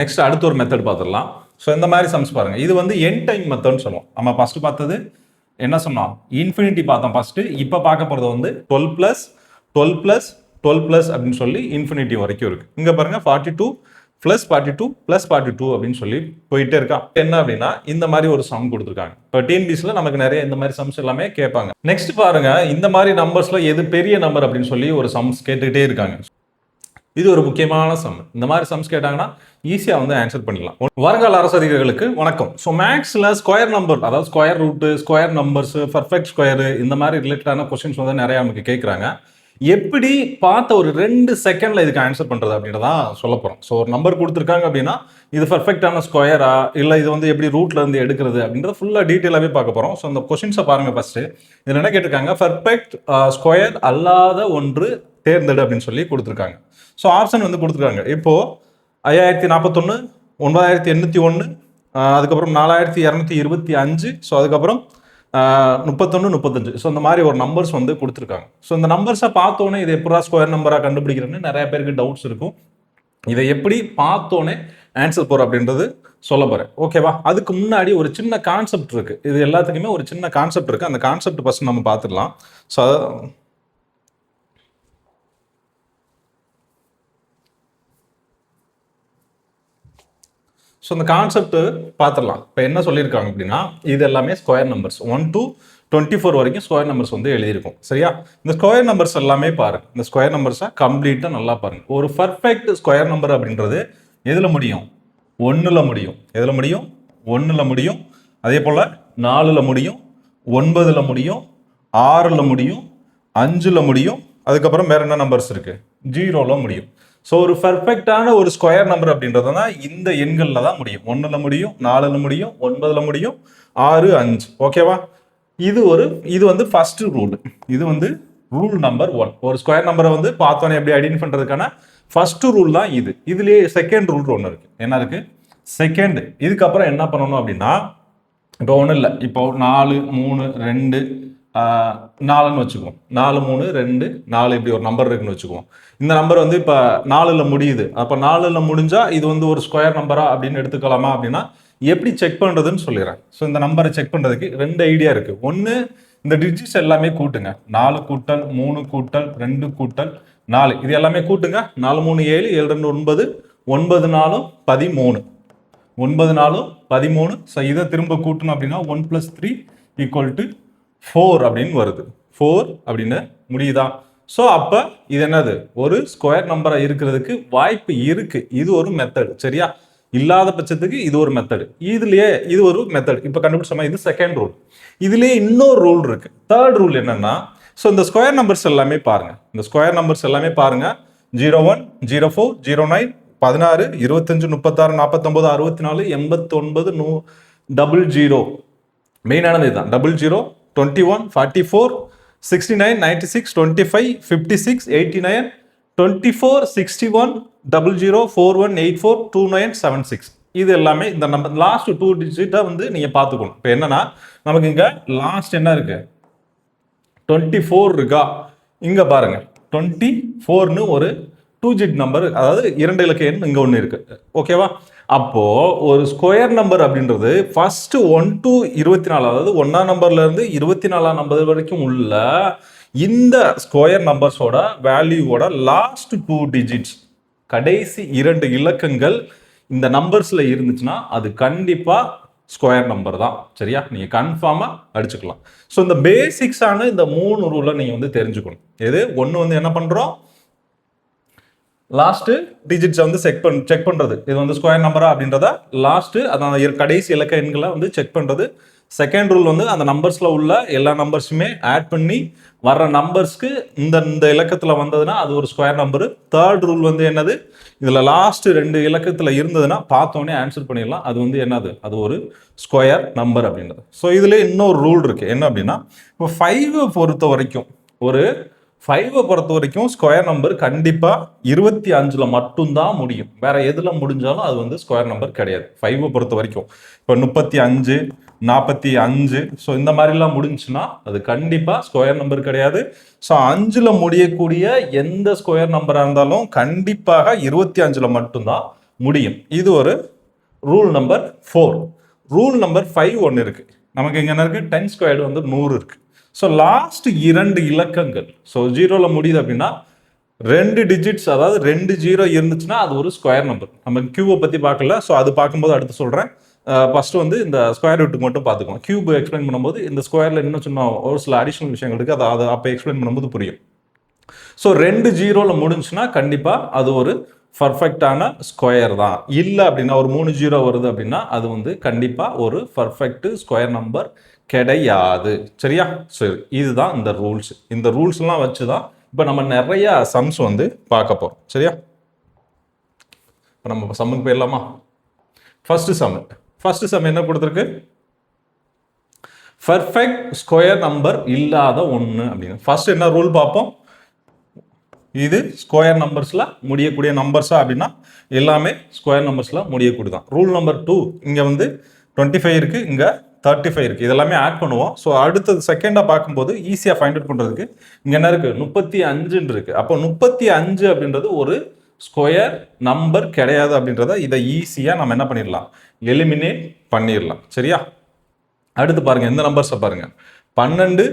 Next அடுத்த ஒரு method பார்த்துடலாம். ஸோ இந்த மாதிரி சம்ஸ் பாருங்க. இது வந்து என் டைம் மெத்தட்னு சொல்லுவோம். நம்ம ஃபர்ஸ்ட் பார்த்தது என்ன சொன்னோம், இன்ஃபினிட்டி பார்த்தோம் ஃபர்ஸ்ட். இப்போ பார்க்க போகிறது வந்து 12+12+12+ அப்படின்னு சொல்லி இன்ஃபினிட்டி வரைக்கும் இருக்கு. இங்க பாருங்க 42+42+42 அப்படின்னு சொல்லி போயிட்டே இருக்கா. என்ன அப்படின்னா இந்த மாதிரி ஒரு சம் கொடுத்துருக்காங்க. இப்போ டிஎன்பிஎஸ்சியில் நமக்கு நிறைய இந்த மாதிரி சம்ஸ் எல்லாமே கேட்பாங்க. நெக்ஸ்ட் பாருங்க, இந்த மாதிரி நம்பர்ஸ்ல எது பெரிய நம்பர் அப்படின்னு சொல்லி ஒரு சம்ஸ் கேட்டுக்கிட்டே இருக்காங்க. இது ஒரு முக்கியமான சம். இந்த மாதிரி சம்ஸ் கேட்டாங்கன்னா ஈஸியா வந்து ஆன்சர் பண்ணிடலாம். வருங்கால அரசு அதிகாரிகளுக்கு வணக்கம். ஸோ மேக்ஸ்ல ஸ்கொயர் நம்பர், அதாவது square root, square numbers, perfect square, இந்த மாதிரி ரிலேட்டடான கொஸ்டின்ஸ் வந்து நிறைய நமக்கு கேட்குறாங்க. எப்படி பார்த்த ஒரு 2 செகண்ட்ல இதுக்கு ஆன்சர் பண்றது அப்படின்றதான் சொல்ல போறோம். ஸோ ஒரு நம்பர் கொடுத்துருக்காங்க அப்படின்னா இது பர்ஃபெக்டான ஸ்கொயரா இல்லை இது வந்து எப்படி ரூட்ல இருந்து எடுக்கிறது அப்படின்றத ஃபுல்லா டீட்டெயிலாகவே பார்க்க போறோம். ஸோ அந்த கொஸ்டின்ஸை பாருங்க. ஃபர்ஸ்ட் இதில் என்ன கேட்டிருக்காங்க, பர்ஃபெக்ட் ஸ்கொயர் அல்லாத ஒன்று தேர்ந்தெடு அப்படின்னு சொல்லி கொடுத்துருக்காங்க. ஸோ ஆப்ஷன் வந்து கொடுத்துருக்காங்க. இப்போ 5041, 9801, அதுக்கப்புறம் 4225, ஸோ அதுக்கப்புறம் 31, 35. ஸோ இந்த மாதிரி ஒரு நம்பர்ஸ் வந்து கொடுத்துருக்காங்க. ஸோ இந்த நம்பர்ஸை பார்த்தோன்னே இது எப்படா ஸ்கொயர் நம்பராக கண்டுபிடிக்கிறதுன்னு நிறைய பேருக்கு டவுட்ஸ் இருக்கும். இதை எப்படி பார்த்தோன்னே ஆன்சர் போகிற அப்படின்றது சொல்ல போகிறேன். ஓகேவா? அதுக்கு முன்னாடி ஒரு சின்ன கான்செப்ட் இருக்கு. இது எல்லாத்துக்குமே ஒரு சின்ன கான்செப்ட் இருக்கு. அந்த கான்செப்ட் ஃபர்ஸ்ட் நம்ம பார்த்துடலாம். ஸோ இந்த கான்செப்ட் பார்த்துடலாம். இப்போ என்ன சொல்லியிருக்காங்க அப்படின்னா இது எல்லாமே ஸ்கொயர் நம்பர்ஸ். 1 to 24 வரைக்கும் ஸ்கொயர் நம்பர்ஸ் வந்து எழுதியிருக்கும். சரியா? இந்த ஸ்கொயர் நம்பர்ஸ் எல்லாமே பாருங்க. இந்த ஸ்கொயர் நம்பர்ஸை கம்ப்ளீட்டாக நல்லா பாருங்க. ஒரு பர்ஃபெக்ட் ஸ்கொயர் நம்பர் அப்படின்றது எதில் முடியும்? 1ல் முடியும். எதில் முடியும்? 1ல் முடியும். அதே போல் 4ல் முடியும், 9ல் முடியும், 6ல் முடியும், 5ல் முடியும். அதுக்கப்புறம் வேற என்ன நம்பர்ஸ் இருக்கு? 0ல் முடியும். ஸோ ஒரு பர்ஃபெக்டான ஒரு ஸ்கொயர் நம்பர் அப்படின்றதுனா இந்த எண்களில் தான் முடியும். 1ல் முடியும், 4ல் முடியும், 9ல் முடியும், 6, 5. ஓகேவா? இது வந்து ஃபர்ஸ்ட் ரூல். இது வந்து ரூல் நம்பர் 1. ஒரு ஸ்கொயர் நம்பரை வந்து பார்த்தோன்னே எப்படி ஐடென்டிஃபை பண்றதுக்கான ஃபர்ஸ்ட் ரூல் தான் இது. இதுலயே செகண்ட் ரூல் ஒன்று இருக்கு. என்ன இருக்கு? செகண்ட். இதுக்கப்புறம் என்ன பண்ணணும் அப்படின்னா, இப்போ ஒன்றும் இல்லை, இப்போ 4, 3, 2, 4ன்னு வச்சுக்குவோம். 4, 3, 2, 4 இப்படி ஒரு நம்பர் இருக்குன்னு வச்சுக்குவோம். இந்த நம்பர் வந்து இப்போ 4ல் முடியுது. அப்போ 4ல் முடிஞ்சா இது வந்து ஒரு ஸ்கொயர் நம்பரா அப்படின்னு எடுத்துக்கலாமா அப்படின்னா எப்படி செக் பண்றதுன்னு சொல்லிடுறேன். ஸோ இந்த நம்பரை செக் பண்றதுக்கு 2 ஐடியா இருக்கு. ஒன்று, இந்த டிஜிட்ஸ் எல்லாமே கூட்டுங்க. 4 கூட்டல் 3 கூட்டல் 2 கூட்டல் 4 இது எல்லாமே கூட்டுங்க. 4, 3, 7, 7, 2, 9, 9, 4, 13, 9, 4, 13. ஸோ இதை திரும்ப கூட்டணும் அப்படின்னா 1 + 3 = 4 அப்படின்னு வருது. 4 அப்படின்னு முடியுதா? ஸோ அப்போ இது என்னது? ஒரு ஸ்கொயர் நம்பரா இருக்கிறதுக்கு வாய்ப்பு இருக்கு. இது ஒரு மெத்தட். சரியா? இல்லாத பட்சத்துக்கு இது ஒரு மெத்தட். இதுலயே இது ஒரு மெத்தட். இப்போ கண்டுபிடிச்சோமா? இது செகண்ட் ரூல். இதுலயே இன்னொரு ரூல் இருக்கு. தேர்ட் ரூல் என்னன்னா, ஸோ இந்த ஸ்கொயர் நம்பர்ஸ் எல்லாமே பாருங்க. இந்த ஸ்கொயர் நம்பர்ஸ் எல்லாமே பாருங்க. 01, 04, 09, 16, 25, 36, 49, 64, 89, 00. மெயினானது இதுதான். 00, 21, 44, 69, 96, 25, 56, 89, 24, 61, 00, 41, 84, 29, 76. இது எல்லாமே இந்த நம்பர் லாஸ்ட் 2 டிஜிட்டா வந்து நீங்க பார்த்துக்கணும். இப்போ என்னன்னா நமக்கு இங்க லாஸ்ட் என்ன இருக்கு? 24 இருக்கா? இங்க பாருங்க 24ன்னு ஒரு 2 டிஜிட் நம்பர், அதாவது 2 இலக்க எண் இங்க ஒன்று இருக்கு. ஓகேவா? அப்போ ஒரு ஸ்கொயர் நம்பர் அப்படின்றது ஃபர்ஸ்ட் 1 to 24, அதாவது 1ஆம் நம்பர்ல இருந்து 24ஆம் நம்பர் வரைக்கும் உள்ள இந்த ஸ்கொயர் நம்பர்ஸோட வேல்யூவோட லாஸ்ட் 2 டிஜிட்ஸ், கடைசி 2 இலக்கங்கள் இந்த நம்பர்ஸ்ல இருந்துச்சுன்னா அது கண்டிப்பா ஸ்கொயர் நம்பர் தான். சரியா? நீங்க கன்ஃபார்மா அடிச்சுக்கலாம். ஸோ இந்த பேசிக்ஸான இந்த 3 ரூலை நீங்க வந்து தெரிஞ்சுக்கணும். எது? ஒன்று வந்து என்ன பண்றோம்? லாஸ்ட் டிஜிட்ஸை வந்து செக் பண்றது. இது வந்து ஸ்கொயர் நம்பரா அப்படின்றத லாஸ்ட் அதான் கடைசி இலக்க எண்களை வந்து செக் பண்றது. செகண்ட் ரூல் வந்து அந்த நம்பர்ஸ்ல உள்ள எல்லா நம்பர்ஸுமே ஆட் பண்ணி வர்ற நம்பர்ஸ்க்கு இந்த இலக்கத்துல வந்ததுன்னா அது ஒரு ஸ்கொயர் நம்பர். தேர்ட் ரூல் வந்து என்னது? இதுல லாஸ்ட் 2 இலக்கத்துல இருந்ததுன்னா பார்த்தோன்னே ஆன்சர் பண்ணிடலாம். அது வந்து என்னது? அது ஒரு ஸ்கொயர் நம்பர் அப்படின்றது. ஸோ இதுல இன்னொரு ரூல் இருக்கு. என்ன அப்படின்னா, இப்போ 5 பொறுத்த வரைக்கும் ஒரு 5 பொறுத்த வரைக்கும் ஸ்கொயர் நம்பர் கண்டிப்பா 25ல் மட்டும்தான் முடியும். வேற எதுல முடிஞ்சாலும் அது வந்து ஸ்கொயர் நம்பர் கிடையாது. 5 பொறுத்த வரைக்கும் இப்போ 35, 45, ஸோ இந்த மாதிரிலாம் முடிஞ்சுன்னா அது கண்டிப்பா ஸ்கொயர் நம்பர் கிடையாது. ஸோ 5ல் முடியக்கூடிய எந்த ஸ்கொயர் நம்பராக இருந்தாலும் கண்டிப்பாக 25ல் மட்டும்தான் முடியும். இது ஒரு ரூல் நம்பர் 4. ரூல் நம்பர் 5 ஒன்று இருக்கு. நமக்கு இங்க என்ன இருக்கு? 10 ஸ்கொயர்டு வந்து 100 இருக்கு. ஸோ லாஸ்ட் 2 இலக்கங்கள், ஸோ 0ல் முடியுது அப்படின்னா 2 டிஜிட்ஸ், அதாவது 2 0 இருந்துச்சுன்னா அது ஒரு ஸ்கொயர் நம்பர். நம்ம கியூவை பற்றி பார்க்கல, ஸோ அது பார்க்கும்போது அடுத்து சொல்கிறேன். ஃபர்ஸ்ட் வந்து இந்த ஸ்கொயர் ரூட்டுக்கு மட்டும் பார்த்துக்கோங்க. கியூப் எக்ஸ்பிளைன் பண்ணும்போது இந்த ஸ்கொயரில் இன்னும் சின்ன ஒரு சில அடிஷனல் விஷயங்கள் இருக்குது, அதை அப்போ எக்ஸ்பிளைன் பண்ணும்போது புரியும். ஸோ 2 0ல் முடிஞ்சுன்னா கண்டிப்பாக அது ஒரு பர்ஃபெக்டான ஸ்கொயர் தான். இல்லை அப்படின்னா ஒரு 3 0 வருது அப்படின்னா அது வந்து கண்டிப்பாக ஒரு பர்ஃபெக்ட் ஸ்கொயர் நம்பர் கிடையாது. சரியா? சரி, இதுதான் இந்த ரூல்ஸ். இந்த ரூல்ஸ்லாம் வச்சு தான் இப்போ நம்ம நிறைய சம்ஸ் வந்து பார்க்க போகிறோம். சரியா? இப்போ நம்ம சம்முக்கு போயிடலாமா? ஃபர்ஸ்ட் சம் என்ன கொடுத்துருக்கு? பர்ஃபெக்ட் ஸ்கொயர் நம்பர் இல்லாத ஒன்று அப்படின்னு. ஃபர்ஸ்ட் என்ன ரூல் பார்ப்போம். இது ஸ்கொயர் நம்பர்ஸில் முடியக்கூடிய நம்பர்ஸா அப்படின்னா எல்லாமே ஸ்கொயர் நம்பர்ஸில் முடியக்கூடியதான். ரூல் நம்பர் 2, இங்கே வந்து 25 இருக்குது, இங்கே 35 இருக்குது. இதெல்லாமே ஆட் பண்ணுவோம். ஸோ அடுத்தது செகண்டாக பார்க்கும்போது ஈஸியாக ஃபைண்ட் அவுட் பண்ணுறதுக்கு இங்கே என்ன இருக்குது? 35 இருக்குது. அப்போ 35 அப்படின்றது ஒரு ஸ்கொயர் நம்பர் கிடையாது அப்படின்றத இதை ஈஸியாக நம்ம என்ன பண்ணிடலாம்? எலிமினேட் பண்ணிடலாம். சரியா? அடுத்து பாருங்க, எந்த நம்பர்ஸை பாருங்க. 12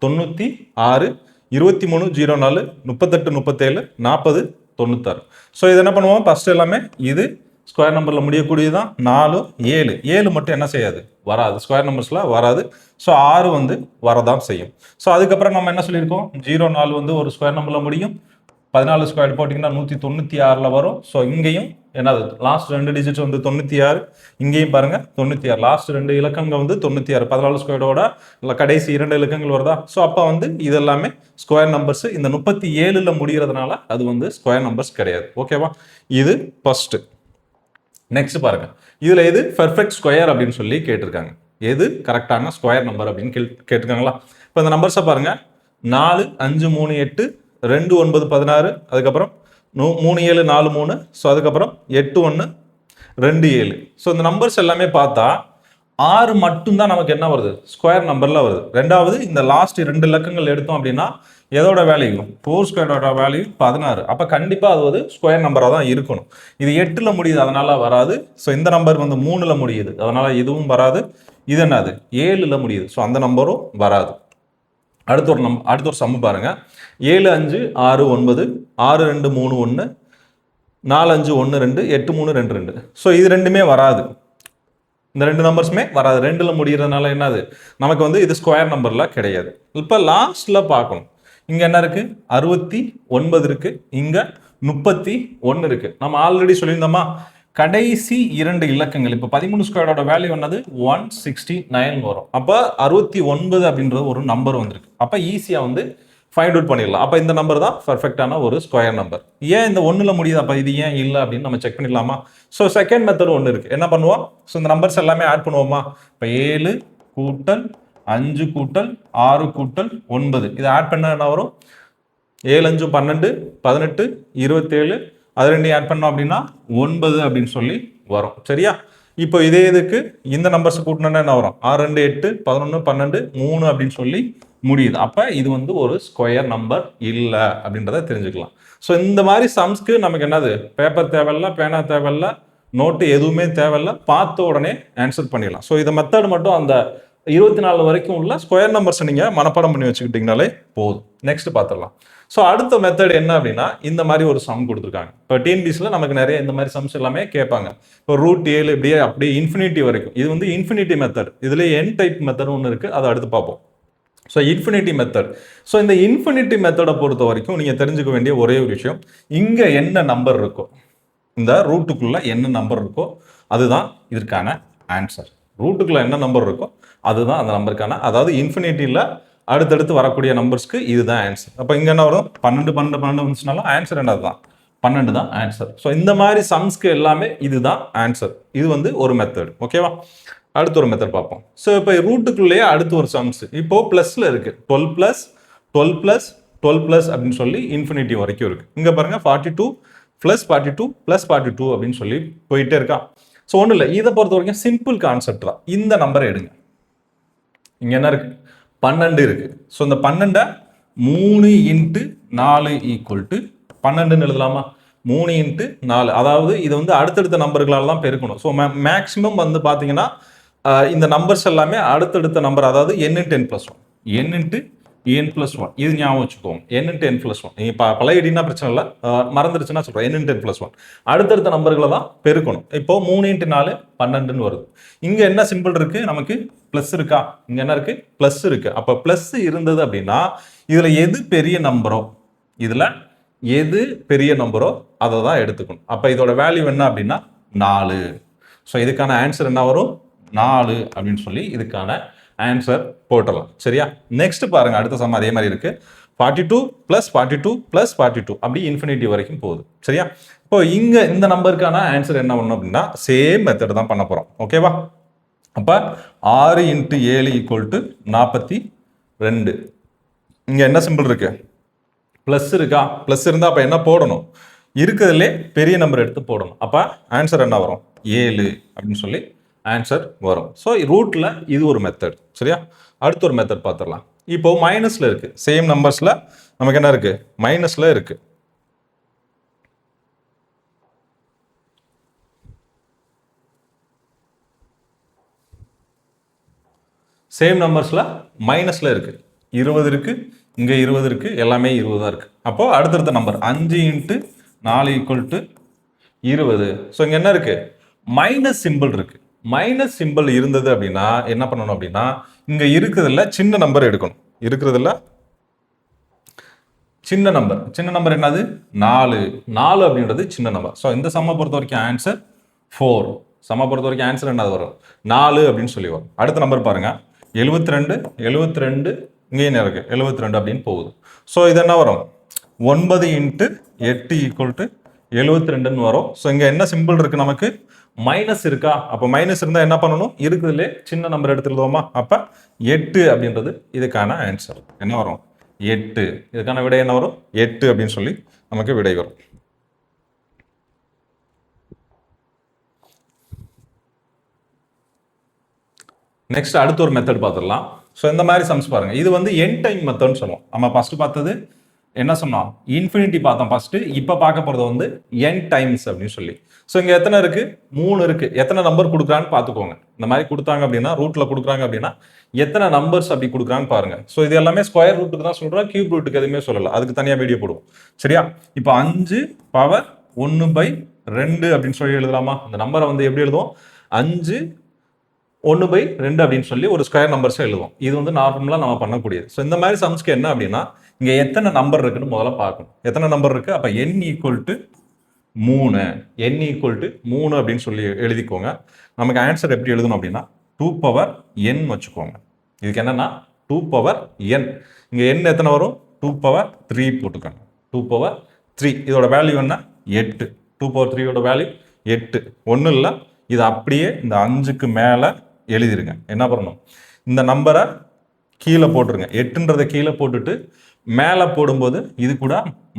96 23 04 38 37 40 96. ஸோ இது என்ன பண்ணுவோம்? ஃபர்ஸ்ட் எல்லாமே இது ஸ்கொயர் நம்பரில் முடியக்கூடியதுதான். 4 7 7 மட்டும் என்ன செய்யாது? வராது, ஸ்கொயர் நம்பர்ஸில் வராது. ஸோ 6 வந்து வரதான் செய்யும். ஸோ அதுக்கப்புறம் நம்ம என்ன சொல்லியிருக்கோம்? 04 வந்து ஒரு ஸ்கொயர் நம்பரில் முடியும். 14 ஸ்கொயர் போட்டிங்கன்னா 196ல் வரும். ஸோ இங்கேயும் என்னது? லாஸ்ட் 2 டிஜிட்ஸ் வந்து 96. இங்கேயும் பாருங்க 96. லாஸ்ட் 2 இலக்கங்கள் வந்து 96. 14 ஸ்கொயரோட கடைசி 2 இலக்கங்கள் வருதா? ஸோ அப்போ வந்து இதெல்லாமே ஸ்கொயர் நம்பர்ஸ். இந்த 37ல் முடிகிறதுனால அது வந்து ஸ்கொயர் நம்பர்ஸ் கிடையாது. ஓகேவா? இது ஃபர்ஸ்ட். நெக்ஸ்ட் பாருங்க, இதுல எது பெர்ஃபெக்ட் ஸ்கொயர் அப்படின்னு சொல்லி கேட்டிருக்காங்க. எது கரெக்டான ஸ்கொயர் நம்பர் அப்படின்னு கேட்டிருக்காங்களா? இப்போ இந்த நம்பர்ஸை பாருங்க. 4 5 3 8 2 9 16, அதுக்கப்புறம் 3 7 4 3, ஸோ அதுக்கப்புறம் 8 1 2 7. ஸோ இந்த நம்பர்ஸ் எல்லாமே பார்த்தா 6 மட்டும்தான் நமக்கு என்ன வருது? ஸ்கொயர் நம்பர்ல வருது. ரெண்டாவது இந்த லாஸ்ட் 2 இலக்கங்கள் எடுத்தோம் அப்படின்னா எதோட வேல்யூ? 4 ஸ்கொயரோட வேல்யூ 16. அப்போ கண்டிப்பாக அது ஒரு ஸ்கொயர் நம்பராக தான் இருக்கணும். இது 8ல் முடியுது, அதனால வராது. ஸோ இந்த நம்பர் வந்து 3ல் முடியுது, அதனால இதுவும் வராது. இது என்னது? 7ல் முடியுது, ஸோ அந்த நம்பரும் வராது. அடுத்த ஒரு சம் பாருங்க. 7 5 6 9 6 2 3 1 4 5 1 2 8 3 2 2. ஸோ இது ரெண்டுமே வராது. இந்த 2 நம்பர்ஸுமே வராது. 2ல் முடிகிறதுனால என்னது? நமக்கு வந்து இது ஸ்கொயர் நம்பர்ல கிடையாது. இப்போ லாஸ்ட்ல பார்க்கணும். இங்க என்ன இருக்கு? 69 இருக்கு, இங்க 31 இருக்கு. நம்ம ஆல்ரெடி சொல்லியிருந்தோமா? கடைசி 2 இலக்கங்கள். இப்போ 13 ஸ்கொயரோட வேல்யூ என்னது? 169 வரும். அப்போ 69 அப்படின்றது ஒரு நம்பர் வந்திருக்கு. அப்போ ஈஸியாக வந்து ஃபைண்ட் அவுட் பண்ணிடலாம். அப்போ இந்த நம்பர் தான் பர்ஃபெக்டான ஒரு ஸ்கொயர் நம்பர். ஏன் இந்த 1ல் முடியுது? அப்போ இது ஏன் இல்லை அப்படின்னு நம்ம செக் பண்ணிடலாமா? ஸோ செகண்ட் மெத்தட் ஒன்று இருக்கு. என்ன பண்ணுவோம்? ஸோ இந்த நம்பர்ஸ் எல்லாமே ஆட் பண்ணுவோமா? இப்போ 7 கூட்டல் 5 கூட்டல் 6 கூட்டல் 9 இதை ஆட் பண்ண என்ன வரும்? 7 5 12 18 27. அது ரெண்டையும் ஆட் பண்ணோம் அப்படின்னா 9 அப்படின்னு சொல்லி வரும். சரியா? இப்போ இதே இதுக்கு இந்த நம்பர்ஸ் கூட்டினா என்ன வரும்? 6 2 8 11 12 3 அப்படின்னு சொல்லி முடியுது. அப்போ இது வந்து ஒரு ஸ்கொயர் நம்பர் இல்லை அப்படின்றத தெரிஞ்சுக்கலாம். ஸோ இந்த மாதிரி சம்ஸ்க்கு நமக்கு என்னது? பேப்பர் தேவையில்ல, பேனா தேவையில்ல, நோட்டு எதுவுமே தேவையில்ல, பார்த்த உடனே ஆன்சர் பண்ணிடலாம். ஸோ இந்த மெத்தட் மட்டும் அந்த 24 வரைக்கும் உள்ள ஸ்கொயர் நம்பர்ஸ் நீங்கள் மனப்பாடம் பண்ணி வச்சுக்கிட்டீங்கனாலே போதும். நெக்ஸ்ட் பார்த்துடலாம். ஸோ அடுத்த மெத்தட் என்ன அப்படின்னா, இந்த மாதிரி ஒரு சம் கொடுத்துருக்காங்க. இப்போ டிஎன்பிஎஸ்சியில் நமக்கு நிறைய இந்த மாதிரி சம்ஸ் எல்லாமே கேட்பாங்க. இப்போ √7 இப்படியே அப்படியே இன்ஃபினிட்டி வரைக்கும். இது வந்து இன்ஃபினிட்டி மெத்தட். இதுல என் டைப் மெத்தட் ஒன்று இருக்குது, அதை அடுத்து பார்ப்போம். So infinity method. ஸோ இந்த இன்ஃபினிட்டி மெத்தடை பொறுத்த வரைக்கும் நீங்கள் தெரிஞ்சுக்க வேண்டிய ஒரே ஒரு விஷயம், இங்கே என்ன நம்பர் இருக்கோ, இந்த ரூட்டுக்குள்ள என்ன நம்பர் இருக்கோ அதுதான் இதற்கான ஆன்சர். ரூட்டுக்குள்ள என்ன நம்பர் இருக்கோ அதுதான் அந்த நம்பருக்கான, அதாவது இன்ஃபினிட்டியில் அடுத்தடுத்து வரக்கூடிய நம்பர்ஸ்க்கு இதுதான் ஆன்சர். அப்போ இங்கே என்ன வரும்? 12 12 12 வந்துச்சுனாலும் ஆன்சர் என்னது தான்? 12 தான் ஆன்சர். ஸோ இந்த மாதிரி சம்ஸ்க்கு எல்லாமே இதுதான் ஆன்சர். இது வந்து ஒரு மெத்தட். ஓகேவா? அடுத்த ஒரு மெத்தட் பார்ப்போம். ஸோ இப்போ ரூட்டுக்குள்ளேயே அடுத்து ஒரு சம்ஸ் இப்போ ப்ளஸ்ல இருக்கு. 12 + 12 + 12 அப்படின்னு சொல்லி இன்ஃபினிட்டி வரைக்கும் இருக்கு. இங்க பாருங்க 42 + 42 + 42 அப்படின்னு சொல்லி போயிட்டே இருக்கா. ஸோ ஒன்றும் இல்லை, இதை பொறுத்த வரைக்கும் சிம்பிள் கான்செப்ட் தான். இந்த நம்பரை எடுங்க. இங்க என்ன இருக்கு? 12 இருக்கு. ஸோ இந்த 12 3 × 4 = 12ன்னு எழுதலாமா? 3 இன்ட்டு 4, அதாவது இது வந்து அடுத்தடுத்த நம்பர்களால் தான் பெருக்கணும். ஸோ மேக்ஸிமம் வந்து பார்த்தீங்கன்னா இந்த நம்பர்ஸ் எல்லாமே அடுத்தடுத்த நம்பர், அதாவது n into n + 1, n into n + 1, இது ஞாபகம் வச்சுக்கோங்க. n இன்ட்டு n + 1, நீங்கள் பழையடினா பிரச்சனை இல்லை, மறந்துருச்சுன்னா சொல்கிறேன். n இன்ட்டு n + 1 அடுத்தடுத்த நம்பர்களை தான் பெருக்கணும். இப்போ 3 இன்ட்டு 4 12ன்னு வருது. இங்கே என்ன சிம்பிள் இருக்குது, நமக்கு ப்ளஸ் இருக்கா, இங்கே என்ன இருக்குது, ப்ளஸ் இருக்குது. அப்போ ப்ளஸ் இருந்தது அப்படின்னா இதில் எது பெரிய நம்பரோ, இதில் எது பெரிய நம்பரோ அதை தான் எடுத்துக்கணும். அப்போ இதோட வேல்யூ என்ன அப்படின்னா 4. ஸோ இதுக்கான ஆன்சர் என்ன வரும், 4 அப்படின்னு சொல்லி இதுக்கான ஆன்சர் போட்டலாம். சரியா? நெக்ஸ்ட் பாருங்க, அடுத்த சம் அதே மாதிரி இருக்கு. 42 + 42 + 42 அப்படி இன்ஃபினிட்டி வரைக்கும் போகுது. சரியா? இப்போ இங்க இந்த நம்பருக்கான ஆன்சர் என்ன பண்ணணும் அப்படின்னா சேம் மெத்தட் தான் பண்ண போறோம். ஓகேவா? அப்ப 6 × 7 = 42. இங்க என்ன சிம்பிள் இருக்கு, பிளஸ் இருக்கா, பிளஸ் இருந்தா அப்ப என்ன போடணும், இருக்கிறதுலே பெரிய நம்பர் எடுத்து போடணும். அப்ப ஆன்சர் என்ன வரும், 7 அப்படின்னு சொல்லி ஆன்சர் வரும். ஸோ ரூட்ல இது ஒரு மெத்தட். சரியா? அடுத்த ஒரு மெத்தட் பார்த்துடலாம். இப்போ மைனஸ்ல இருக்கு, சேம் நம்பர்ஸ்ல நமக்கு என்ன இருக்கு, மைனஸ்ல இருக்கு. சேம் நம்பர்ஸ்ல மைனஸ்ல இருக்கு, 20 இருக்கு, இங்க 20 இருக்கு, எல்லாமே 20 தான் இருக்கு. அப்போ அடுத்தடுத்த நம்பர் 5 × 4 = 20. ஸோ இங்க என்ன இருக்கு, மைனஸ் சிம்பிள் இருக்கு. மைனஸ் சிம்பிள் இருந்தது அப்படின்னா என்ன பண்ணணும் அப்படின்னா இங்க இருக்கிறதுல சின்ன நம்பர் எடுக்கணும். இருக்கிறதுல சின்ன நம்பர் என்னது, 4. 4 அப்படின்றது சின்ன நம்பர். ஸோ இந்த சம்மை பொறுத்த வரைக்கும் ஆன்சர் 4. சம்மை பொறுத்த வரைக்கும் ஆன்சர் என்னது வரும், 4 அப்படின்னு சொல்லி வரும். அடுத்த நம்பர் பாருங்க, 72 இங்கே என்ன இருக்கு, 72 அப்படின்னு போகுது. ஸோ இது என்ன வரும், 9 × 8 = 72ன்னு வரும். ஸோ இங்க என்ன சிம்பிள் இருக்கு, நமக்கு மைனஸ் இருக்கா. அப்போ மைனஸ் இருந்தால் என்ன பண்ணணும், இருக்குதுலே சின்ன நம்பர் எடுத்துருவோமா. அப்போ 8 அப்படின்றது இதுக்கான ஆன்சர் என்ன வரும், 8. இதுக்கான விடை என்ன வரும், 8 அப்படின்னு சொல்லி நமக்கு விடை வரும். நெக்ஸ்ட் அடுத்த ஒரு மெத்தட் பார்த்துடலாம். ஸோ இந்த மாதிரி சம்ஸ் பாருங்க, இது வந்து என் டைம் மெத்தட்னு சொல்லுவோம். நம்ம ஃபர்ஸ்ட் பார்த்தது என்ன சொன்னோம், இன்ஃபினிட்டி பார்த்தோம் ஃபர்ஸ்ட். இப்போ பார்க்க போகிறது வந்து n டைம்ஸ் அப்படின்னு சொல்லி. ஸோ இங்கே எத்தனை இருக்கு, 3 இருக்கு. எத்தனை நம்பர் கொடுக்குறான்னு பார்த்துக்கோங்க. இந்த மாதிரி கொடுத்தாங்க அப்படின்னா, ரூட்ல கொடுக்குறாங்க அப்படின்னா எத்தனை நம்பர்ஸ் அப்படி கொடுக்குறான்னு பாருங்க. ஸோ இது எல்லாமே ஸ்கொயர் ரூட்டுக்கு தான் சொல்றோம், கியூப் ரூட்டுக்கு எதுவுமே சொல்லலை. அதுக்கு தனியாக வீடியோ போடுவோம். சரியா? இப்போ 5⁻1/2 அப்படின்னு சொல்லி எழுதலாமா. இந்த நம்பரை வந்து எப்படி எழுதுவோம், 5/1/2 அப்படின்னு சொல்லி ஒரு ஸ்கொயர் நம்பர்ஸை எழுதுவோம். இது வந்து நார்மலாக நம்ம பண்ணக்கூடியது. ஸோ இந்த மாதிரி சம்ஸ்க்கு என்ன அப்படின்னா இங்கே எத்தனை நம்பர் இருக்குன்னு முதல்ல பார்க்கணும். எத்தனை நம்பர் இருக்கு, அப்போ n = 3. n = 3 அப்படின்னு சொல்லி எழுதிக்கோங்க. நமக்கு ஆன்சர் எப்படி எழுதணும் அப்படின்னா 2n வச்சுக்கோங்க. இதுக்கு என்னன்னா 2n. இங்கே n எத்தனை வரும், 2/3 போட்டுக்கோங்க. 2/3 இதோட வேல்யூ என்ன, 8. 2/3 வேல்யூ 8. ஒன்றும் இல்லை, இது அப்படியே இந்த 5க்கு மேலே எழுதிருங்க. என்ன பண்ணணும், இந்த நம்பரை கீழே போட்டுருங்க. 8ன்றதை கீழே போட்டுட்டு மேலே போடும்போது இது கூட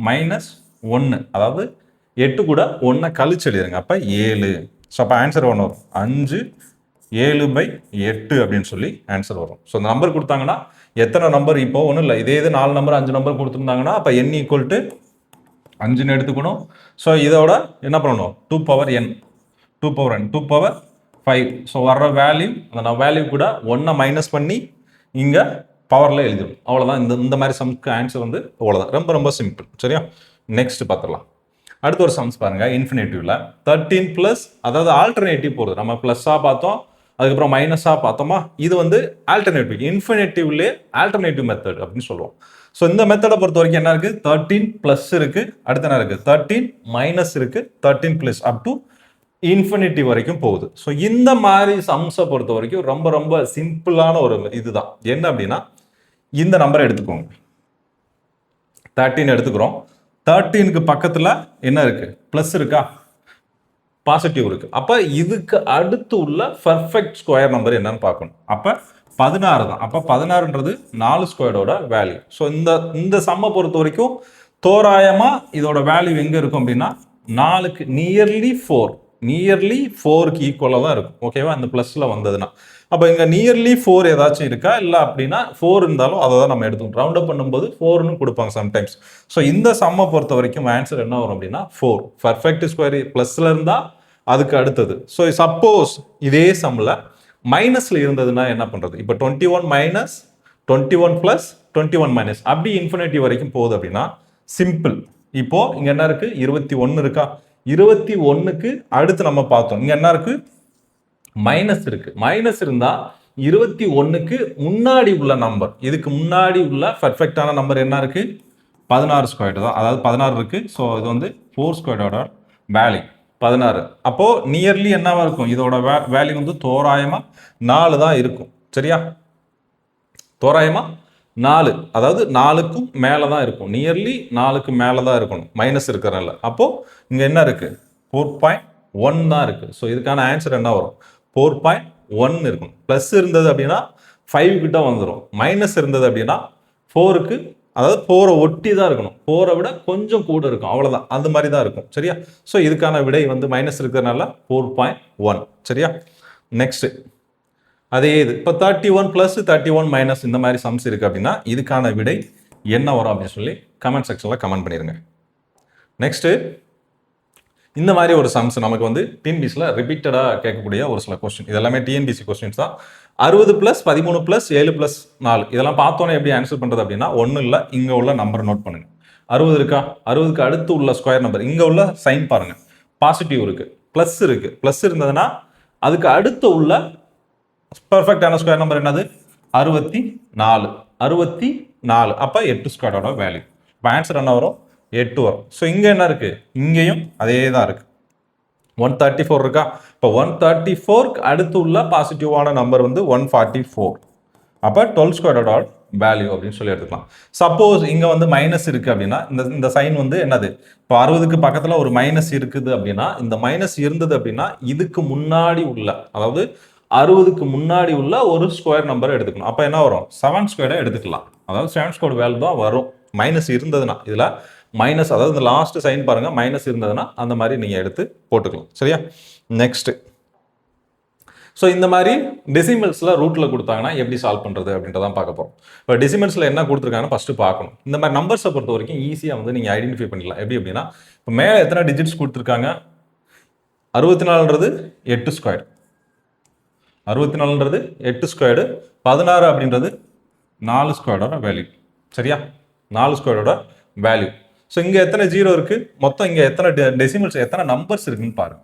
-1, அதாவது 8 கூட 1 கழிச்சு எழுதிருங்க. அப்போ 7. ஸோ அப்போ ஆன்சர் 1 வரும், 5/7/8 அப்படின்னு சொல்லி ஆன்சர் வரும். ஸோ இந்த நம்பர் கொடுத்தாங்கன்னா எத்தனை நம்பர், இப்போ ஒன்றும் இல்லை, இதே 4 நம்பர் 5 நம்பர் கொடுத்துருந்தாங்கன்னா அப்போ n = 5ன்னு எடுத்துக்கணும். ஸோ இதோட என்ன பண்ணணும், 2n 2/5. ஸோ வர்ற வேல்யூ, அந்த வேல்யூ கூட 1 மைனஸ் பண்ணி இங்கே பவரில் எழுதிடும். அவ்வளோதான். இந்த மாதிரி சம்க்கு ஆன்சர் வந்து அவ்வளோதான். ரொம்ப ரொம்ப சிம்பிள். சரியா? நெக்ஸ்ட் பார்த்துடலாம். அடுத்த ஒரு சம்ஸ் பாருங்க, இன்ஃபினிட்டிவ்ல 13+, அதாவது ஆல்டர்னேட்டிவ் போகிறது. நம்ம ப்ளஸ்ஸாக பார்த்தோம், அதுக்கப்புறம் மைனஸாக பார்த்தோமா. இது வந்து ஆல்டர்னேட்டிவ், இன்ஃபினிட்டிவ்லேயே ஆல்டர்னேட்டிவ் மெத்தட் அப்படின்னு சொல்லுவோம். ஸோ இந்த மெத்தடை பொறுத்த வரைக்கும் என்ன இருக்குது, 13+ இருக்கு, அடுத்து என்ன இருக்குது, 13- இருக்கு, 13+ அப் டு இன்ஃபினிட்டி வரைக்கும் போகுது. ஸோ இந்த மாதிரி சம்ஸை பொறுத்த வரைக்கும் ரொம்ப ரொம்ப சிம்பிளான ஒரு இதுதான். என்ன அப்படின்னா இந்த நம்பரை எடுத்துக்கோங்க, 13 எடுத்துக்கிறோம். 13க்கு பக்கத்தில் என்ன இருக்கு, ப்ளஸ் இருக்கா, பாசிட்டிவ் இருக்கு. அப்போ இதுக்கு அடுத்து உள்ள பர்ஃபெக்ட் ஸ்கொயர் நம்பர் என்னன்னு பார்க்கணும். அப்போ 16 தான். அப்போ 16ன்றது 4 ஸ்கொயரோட வேல்யூ. ஸோ இந்த சம்மை பொறுத்த வரைக்கும் தோராயமாக இதோட வேல்யூ எங்கே இருக்கும் அப்படின்னா 4க்கு நியர்லி 4. நியர்லி 4க்கு ஈக்குவலாக தான் இருக்கும். ஓகேவா, இந்த ப்ளஸில் வந்ததுன்னா. அப்போ இங்கே நியர்லி 4 ஏதாச்சும் இருக்கா, இல்லை அப்படின்னா 4 இருந்தாலும் அதை தான் நம்ம எடுத்துக்கணும். ரவுண்ட் அப் பண்ணும்போது 4ன்னு கொடுப்பாங்க சம்டைம்ஸ். ஸோ இந்த சம்மை பொறுத்த வரைக்கும் ஆன்சர் என்ன வரும் அப்படின்னா 4. பர்ஃபெக்ட் ஸ்கொயர் ப்ளஸில் இருந்தால் அதுக்கு அடுத்தது. ஸோ சப்போஸ் இதே சம்மில் மைனஸில் இருந்ததுன்னா என்ன பண்ணுறது? இப்போ 21 மைனஸ் 21 ப்ளஸ் 21 மைனஸ் அப்படி இன்ஃபினிட்டி வரைக்கும் போகுது அப்படின்னா சிம்பிள். இப்போ இங்க என்ன இருக்கு? 21 இருக்கா? 21க்கு அடுத்து நம்ம பார்த்தோம் இங்க என்ன இருக்கு? மைனஸ் இருக்கு. மைனஸ் இருந்தா 21க்கு முன்னாடி உள்ள நம்பர், இதுக்கு முன்னாடி உள்ள பர்ஃபெக்டான நம்பர் என்ன இருக்கு? 16 ஸ்கொயர் தான். அதாவது 16 இருக்கு. ஸோ இது வந்து 4 ஸ்கொயரோட வேல்யூ 16. அப்போ நியர்லி என்னவா இருக்கும்? இதோட வேல்யூ வந்து தோராயமா 4 தான் இருக்கும். சரியா? தோராயமா 4, அதாவது 4க்கும் மேலே தான் இருக்கும். நியர்லி 4க்கு மேலே தான் இருக்கணும், மைனஸ் இருக்கிறனால. அப்போ இங்கே என்ன இருக்கு? 4.1 தான் இருக்கு. ஸோ இதுக்கான ஆன்சர் என்ன வரும்? 4.1 இருக்கும். ப்ளஸ் இருந்தது அப்படின்னா 5 கிட்ட வந்துடும். மைனஸ் இருந்தது அப்படின்னா 4க்கு, அதாவது 4 ஒட்டி தான் இருக்கணும். 4 விட கொஞ்சம் கூட இருக்கும், அவ்வளோதான். அந்த மாதிரி தான் இருக்கும். சரியா? ஸோ இதுக்கான விடை வந்து மைனஸ் இருக்கிறதுனால 4.1. சரியா? நெக்ஸ்ட் அதே இது இப்போ 31 ப்ளஸ் 31 மைனஸ் இந்த மாதிரி சம்ஸ் இருக்குது அப்படின்னா இதுக்கான விடை என்ன வரும் அப்படின்னு சொல்லி கமெண்ட் செக்ஷனில் கமெண்ட் பண்ணிடுங்க. நெக்ஸ்ட்டு இந்த மாதிரி ஒரு சம்ஸ் நமக்கு வந்து டிஎன்பிசியில் ரிப்பீட்டடாக கேட்கக்கூடிய ஒரு சில கொஸ்டின். இதெல்லாமே டிஎன்பிசி கொஸ்டின்ஸ் தான். 60 ப்ளஸ் 13 ப்ளஸ் 7 ப்ளஸ் 4 இதெல்லாம் பார்த்தோன்னே எப்படி ஆன்சர் பண்ணுறது அப்படின்னா ஒன்றும் இல்லை, இங்கே உள்ள நம்பர் நோட் பண்ணுங்க. 60 இருக்கா? 60க்கு அடுத்து உள்ள ஸ்கொயர் நம்பர், இங்கே உள்ள சைன் பாருங்க, பாசிட்டிவ் இருக்குது, ப்ளஸ் இருக்குது. ப்ளஸ் இருந்ததுன்னா அதுக்கு அடுத்து உள்ள பர்ஃபெக்டான ஸ்கொயர் நம்பர் என்னது? 64. 64 அப்போ 8 ஸ்கொயரோட வேல்யூ. இப்போ ஆன்சர் என்ன வரும்? 8 வரும். ஸோ இங்கே என்ன இருக்குது? இங்கேயும் அதே தான் இருக்குது. 134 இருக்கா? இப்போ 134க்கு அடுத்து உள்ள பாசிட்டிவான நம்பர் வந்து 144. அப்போ 12 ஸ்கொயரோட வேல்யூ அப்படின்னு சொல்லி எடுத்துக்கலாம். சப்போஸ் இங்கே வந்து மைனஸ் இருக்குது அப்படின்னா இந்த சைன் வந்து என்னது? இப்போ 60க்கு பக்கத்தில் ஒரு மைனஸ் இருக்குது அப்படின்னா இந்த மைனஸ் இருந்தது அப்படின்னா இதுக்கு முன்னாடி உள்ள, அதாவது 60க்கு முன்னாடி உள்ள ஒரு ஸ்கொயர் நம்பரை எடுத்துக்கணும். அப்போ என்ன வரும்? 7 ஸ்கொயரை எடுத்துக்கலாம். அதாவது 7 ஸ்கொயர் வேல்யூ தான் வரும் மைனஸ் இருந்ததுன்னா. இதில் மைனஸ், அதாவது இந்த லாஸ்ட் சைன் பாருங்க, மைனஸ் இருந்ததுன்னா அந்த மாதிரி நீங்கள் எடுத்து போட்டுக்கலாம். சரியா? நெக்ஸ்ட் ஸோ இந்த மாதிரி டெசிமல்ஸில் ரூட்டில் கொடுத்தாங்கன்னா எப்படி சால்வ் பண்ணுறது அப்படின்றதான் பார்க்க போகிறோம். இப்போ டெசிமல்ஸில் என்ன கொடுத்துருக்காங்கன்னு ஃபஸ்ட்டு பார்க்கணும். இந்த மாதிரி நம்பர்ஸை பொறுத்த வரைக்கும் ஈஸியாக வந்து நீங்கள் ஐடென்டிஃபை பண்ணிடலாம். எப்படி அப்படின்னா இப்போ மேலே எத்தனை டிஜிட்ஸ் கொடுத்துருக்காங்க? 64ன்றது 8 ஸ்கொயர், 64ன்றது 8 ஸ்கொயர்டு, 16 அப்படின்றது 4 ஸ்கொயரோட வேல்யூ. சரியா? 4 ஸ்கொயரோட வேல்யூ. ஸோ இங்கே எத்தனை ஜீரோ இருக்குது? மொத்தம் இங்கே எத்தனை டெசிமல்ஸ், எத்தனை நம்பர்ஸ் இருக்குன்னு பாருங்க.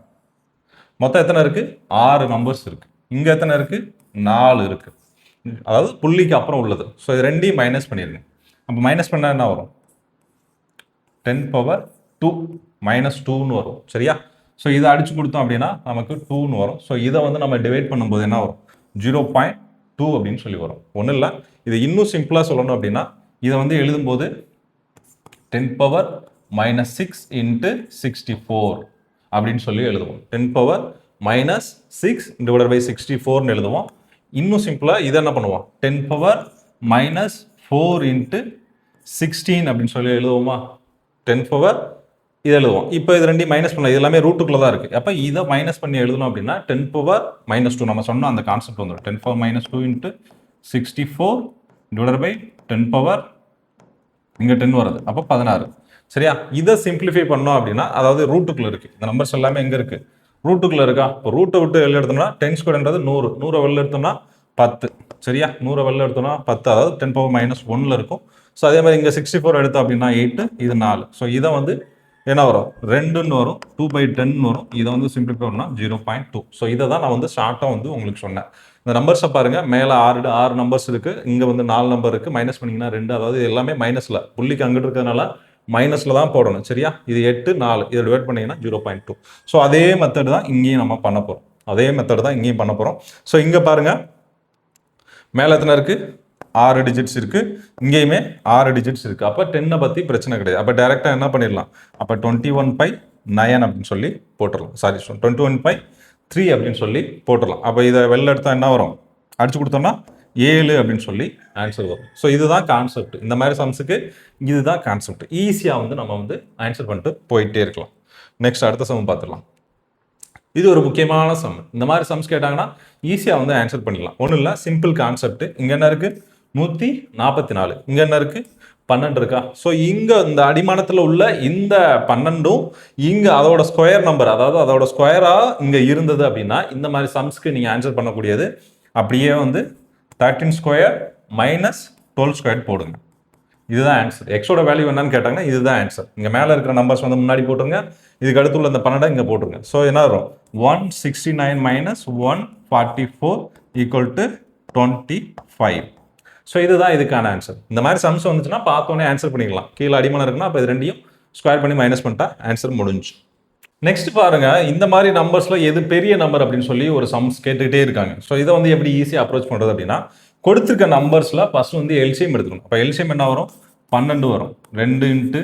மொத்தம் எத்தனை இருக்குது? 6 நம்பர்ஸ் இருக்குது. இங்கே எத்தனை இருக்குது? 4 இருக்குது. அதாவது புள்ளிக்கு அப்புறம் உள்ளது. ஸோ இது ரெண்டையும் மைனஸ் பண்ணிடுங்க. அப்போ மைனஸ் பண்ணால் என்ன வரும்? 10⁻2 -2ன்னு வரும். சரியா? ஸோ இதை அடிச்சு கொடுத்தோம் அப்படின்னா நமக்கு 2ன்னு வரும். ஸோ இதை வந்து நம்ம டிவைட் பண்ணும்போது என்ன வரும்? 0.2 அப்படின்னு சொல்லி வரும். ஒன்றும் இல்லை, இதை இன்னும் சிம்பிளாக சொல்லணும் அப்படின்னா இதை வந்து எழுதும்போது 10⁻⁻6 × 64 அப்படின்னு சொல்லி எழுதுவோம். 10⁻⁻6 / 64ன்னு எழுதுவோம். இன்னும் சிம்பிளாக இதை என்ன பண்ணுவோம்? 10⁻⁻4 × 16 அப்படின்னு சொல்லி எழுதுவோமா? 10 இதை எழுதுவோம். இப்போ இது ரெண்டையும் மைனஸ் பண்ணலாம். இது எல்லாமே ரூட்டுக்குள்ள தான் இருக்குது. அப்போ இதை மைனஸ் பண்ணி எழுதணும் அப்படின்னா 10⁻⁻2 நம்ம சொன்ன அந்த கான்செப்ட் வந்துடும். 10⁻⁻2 × 64 / 10 இங்கே 10 வருது. அப்போ 16. சரியா? இதை சிம்பிளிஃபை பண்ணோம் அப்படின்னா, அதாவது ரூட்டுக்குள்ள இருக்குது. இந்த நம்பர்ஸ் எல்லாமே எங்கே இருக்குது? ரூட்டுக்குள்ள இருக்கா? இப்போ ரூட்டை விட்டு வெளில எடுத்தோம்னா 10 ஸ்கொயர்ன்றது 100. 100 வெளில எடுத்தோம்னா 10. சரியா? 100 வெளில எடுத்தோம்னா 10, அதாவது 10⁻−1ல் இருக்கும். ஸோ அதே மாதிரி இங்கே 64 எடுத்தோம் அப்படின்னா 8, இது 4. ஸோ இதை வந்து என்ன வரும்? 2ன்னு வரும், 2/10 வரும். இதை வந்து சிம்பிளிஃபை பண்ணால் 0.2. ஸோ இதை தான் நான் வந்து ஷார்ட்டாக வந்து உங்களுக்கு சொன்னேன். இந்த நம்பர்ஸை பாருங்க, மேலே 6 நம்பர்ஸ் இருக்குது, இங்கே வந்து 4 நம்பர் இருக்குது. மைனஸ் பண்ணிங்கன்னா 2, அதாவது எல்லாமே மைனஸில், புள்ளிக்கு அங்கிட்டு இருக்கிறதுனால மைனஸில் தான் போடணும். சரியா? இது 8, 4 இதை டிவைட் பண்ணிங்கன்னா 0.2. ஸோ அதே மெத்தட் தான் இங்கேயும் நம்ம பண்ண போகிறோம். அதே மெத்தட் தான் இங்கேயும் பண்ண போகிறோம். ஸோ இங்கே பாருங்கள், மேலே எத்தனை இருக்குது? 6 டிஜிட்ஸ் இருக்குது. இங்கேயுமே 6 டிஜிட்ஸ் இருக்குது. அப்போ 10 பற்றி பிரச்சனை கிடையாது. அப்போ டேரெக்டாக என்ன பண்ணிடலாம்? அப்போ 21/9 அப்படின்னு சொல்லி போட்டுடலாம். சாரி, 21/3 அப்படின்னு சொல்லி போட்டுடலாம். அப்போ இதை வெளில எடுத்தால் என்ன வரும்? அடிச்சு கொடுத்தோம்னா 7 அப்படின்னு சொல்லி ஆன்சர் வரும். ஸோ இதுதான் கான்செப்ட். இந்த மாதிரி சம்ஸுக்கு இதுதான் கான்செப்ட். ஈஸியாக வந்து நம்ம வந்து ஆன்சர் பண்ணிட்டு போயிட்டே இருக்கலாம். நெக்ஸ்ட் அடுத்த சம் பார்த்துடலாம். இது ஒரு முக்கியமான சம். இந்த மாதிரி சம்ஸ் கேட்டாங்கன்னா ஈஸியாக வந்து ஆன்சர் பண்ணிடலாம். ஒன்றும் இல்லை, சிம்பிள் கான்செப்ட். இங்கே என்ன இருக்குது? 144. இங்கே என்ன இருக்குது? 12 இருக்கா? ஸோ இங்கே இந்த அடிமானத்தில் உள்ள இந்த 12ம் இங்கே அதோட ஸ்கொயர் நம்பர், அதாவது அதோட ஸ்கொயராக இங்கே இருந்தது அப்படின்னா இந்த மாதிரி சம்ஸ்க்கு நீங்கள் ஆன்சர் பண்ணக்கூடியது அப்படியே வந்து 13 ஸ்கொயர் மைனஸ் 12 ஸ்கொயர் போடுங்க. இதுதான் ஆன்சர். எக்ஸோட வேல்யூ என்னன்னு கேட்டாங்கன்னா இதுதான் ஆன்சர். இங்கே மேலே இருக்கிற நம்பர்ஸ் வந்து முன்னாடி போட்டுருங்க, இதுக்கு அடுத்து உள்ள இந்த 12 இங்கே போட்டுருங்க. ஸோ என்ன வரும்? 169 மைனஸ் 144 ஈக்குவல் டு 25. ஸோ இதுதான் இதுக்கான ஆன்சர். இந்த மாதிரி சம்ஸ் வந்துச்சுன்னா பார்த்தோன்னே ஆன்சர் பண்ணிக்கலாம். கீழே அடிமனை இருக்குன்னா அப்போ இது ரெண்டையும் ஸ்கொயர் பண்ணி மைனஸ் பண்ணிட்டா ஆன்சர் முடிஞ்சு. நெக்ஸ்ட் பாருங்க, இந்த மாதிரி நம்பர்ஸ்ல எது பெரிய நம்பர் அப்படின்னு சொல்லி ஒரு சம்ஸ் கேட்டுக்கிட்டே இருக்காங்க. ஸோ இதை வந்து எப்படி ஈஸியாக அப்ரோச் பண்ணுறது அப்படின்னா, கொடுத்துருக்க நம்பர்ஸில் ஃபர்ஸ்ட் வந்து எல்சிஎம் எடுத்துக்கணும். அப்போ எல்சிஎம் என்ன வரும்? 12 வரும். 2 இன்ட்டு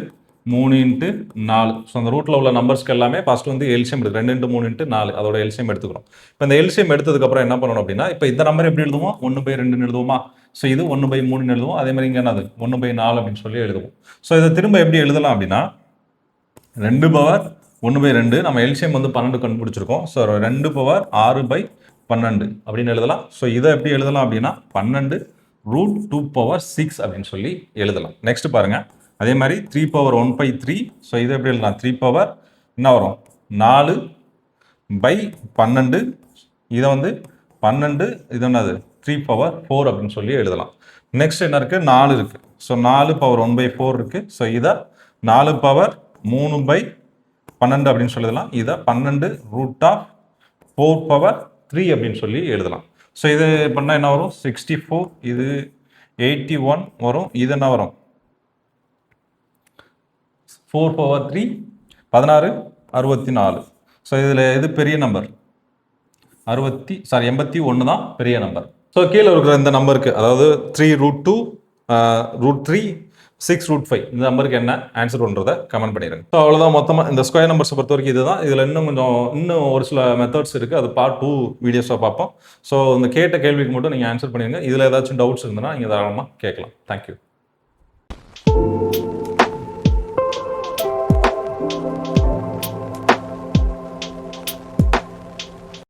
3 இன்ட்டு 4. ஸோ அந்த ரூட்டில் உள்ள நம்பர்ஸ்க்கு எல்லாமே ஃபர்ஸ்ட் வந்து எல்சிஎம் எடுத்து 2 இன்ட்டு 3 இன்ட்டு 4 அதோட எல்சிஎம் எடுத்துக்கிறோம். இப்போ இந்த எல்சிஎம் எடுத்ததுக்கப்புறம் என்ன பண்ணணும் அப்படின்னா, இப்போ இந்த நம்பர் எப்படி எழுதுவோம்? 1/2 எழுதுவோமா? ஸோ இது 1/3 எழுதுவோம். அதே மாதிரி இங்கே என்னது? 1/4 அப்படின்னு சொல்லி எழுதுவோம். ஸோ இதை திரும்ப எப்படி எழுதலாம் அப்படின்னா, 2 பவர் 1/2 நம்ம எல்சிஎம் வந்து 12 கண்டுபிடிச்சிருக்கோம். ஸோ 2 பவர் 6/12 அப்படின்னு எழுதலாம். ஸோ இதை எப்படி எழுதலாம் அப்படின்னா 12 ரூட் 2 பவர் 6 அப்படின்னு சொல்லி எழுதலாம். நெக்ஸ்ட் பாருங்க, அதே மாதிரி 3 பவர் 1/3. ஸோ இதை எப்படி எழுதலாம்? 3 பவர் என்ன வரும்? 4/12. இதை வந்து 12 இது என்னது? 3 பவர் 4 அப்படின்னு சொல்லி எழுதலாம். நெக்ஸ்ட் என்ன இருக்கு? 4 இருக்கு. ஸோ 4 பவர் 1/4 இருக்கு. ஸோ இதை 4 பவர் 3/12 அப்படின்னு சொல்லலாம். இதை 12 ரூட் ஆஃப் 4 பவர் 3 அப்படின்னு சொல்லி எழுதலாம். ஸோ இது பண்ணால் என்ன வரும்? 64. இது 81 வரும். இது என்ன வரும்? 4 பவர் 3 16 64. ஸோ இதில் எது பெரிய நம்பர்? 81 தான் பெரிய நம்பர். ஸோ கீழே இருக்கிற இந்த நம்பருக்கு, அதாவது 3√2 √3 6√5 இந்த நம்பருக்கு என்ன ஆன்சர் பண்ணுறதை கமெண்ட் பண்ணிடுங்க. ஸோ அவ்வளோதான் மொத்தமாக இந்த ஸ்கொயர் நம்பர்ஸை பொறுத்த வரைக்கும் இதுதான். இதில் இன்னும் ஒரு சில மெத்தட்ஸ் இருக்குது. அது பார்ட் 2 வீடியோஸாக பார்ப்போம். ஸோ இந்த கேட்ட கேள்விக்கு மட்டும் நீங்கள் ஆன்சர் பண்ணிடுங்க. இதில் ஏதாச்சும் டவுட்ஸ் இருந்ததுன்னா நீங்கள் தாராளமாக கேட்கலாம். தேங்க்யூ.